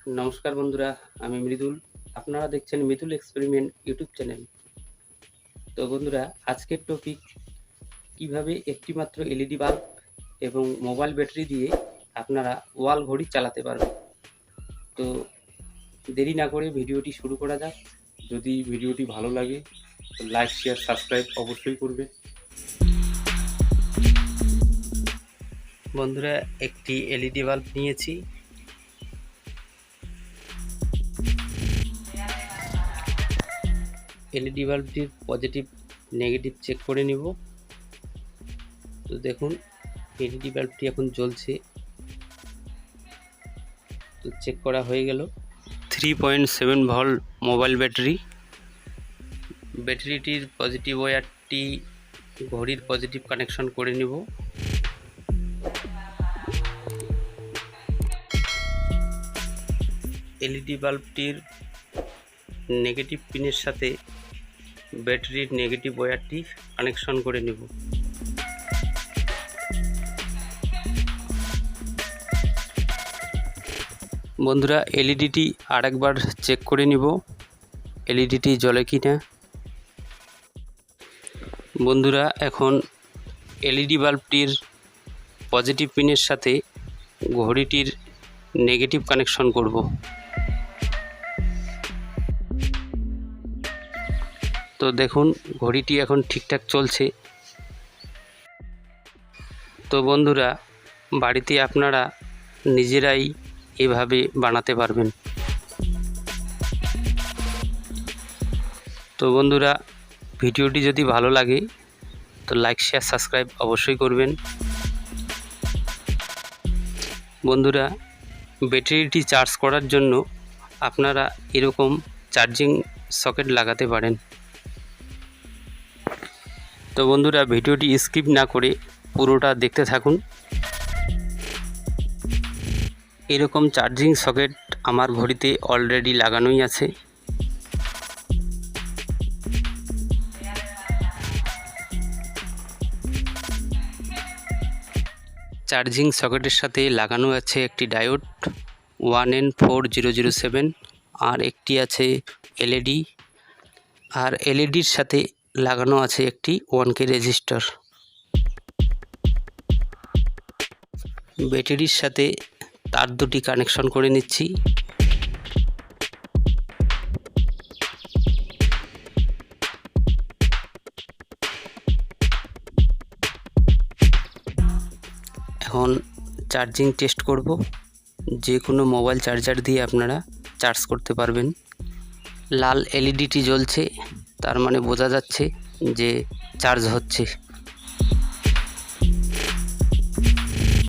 নমস্কার বন্ধুরা, আমি মৃদুল। আপনারা দেখছেন মৃদুল এক্সপেরিমেন্ট ইউটিউব চ্যানেল। তো বন্ধুরা, আজকের টপিক কিভাবে একটি মাত্র এলইডি বাল্ব এবং মোবাইল ব্যাটারি দিয়ে আপনারা ওয়াল ঘড়ি চালাতে পারবেন। তো দেরি না করে ভিডিওটি শুরু করা যাক। যদি ভিডিওটি ভালো লাগে তো লাইক, শেয়ার, সাবস্ক্রাইব অবশ্যই করবে। বন্ধুরা, একটি এলইডি বাল্ব নিয়েছি। এলইডি বাল্বটির পজিটিভ নেগেটিভ চেক করে নিব। তো দেখুন, এলইডি বাল্বটি এখন জ্বলছে। তো চেক করা হয়ে গেল। 3.7 ভোল্ট মোবাইল ব্যাটারি। ব্যাটারিটির পজিটিভ ওয়্যারটি ঘড়ির পজিটিভ কানেকশন করে নিব। এলইডি বাল্বটির নেগেটিভ পিনের সাথে ব্যাটারির নেগেটিভ ওয়্যারটি কানেকশন করে নেব। বন্ধুরা, এলইডিটি আরেকবার চেক করে নিব এলইডিটি জ্বলে কি না। বন্ধুরা, এখন এলইডি বাল্বটির পজিটিভ পিনের সাথে ঘড়িটির নেগেটিভ কানেকশন করব। তো দেখুন, ঘড়িটি এখন ঠিকঠাক চলছে। তো বন্ধুরা, বাড়িতে আপনারা নিজেরাই এভাবে বানাতে পারবেন। তো বন্ধুরা, ভিডিওটি যদি ভালো লাগে তো লাইক, শেয়ার, সাবস্ক্রাইব অবশ্যই করবেন। বন্ধুরা, ব্যাটারিটি চার্জ করার জন্য আপনারা এরকম চার্জিং সকেট লাগাতে পারেন। তো বন্ধুরা, ভিডিওটি স্কিপ না করে পুরোটা দেখতে থাকুন। এরকম চার্জিং সকেট আমার ঘড়িতে অলরেডি লাগানোই আছে। চার্জিং সকেটের সাথে লাগানো আছে একটি ডায়োড 1N4007, আর একটি আছে এলইডি, আর এলইডির সাথে লাগানো আছে একটি 1K রেজিস্টার। ব্যাটারির সাথে তার দুটি কানেকশন করে নিচ্ছি। এখন চার্জিং টেস্ট করব। যে কোনো মোবাইল চার্জার দিয়ে আপনারা চার্জ করতে পারবেন। লাল এলইডিটি জ্বলছে, তার মানে বোঝা যাচ্ছে যে চার্জ হচ্ছে।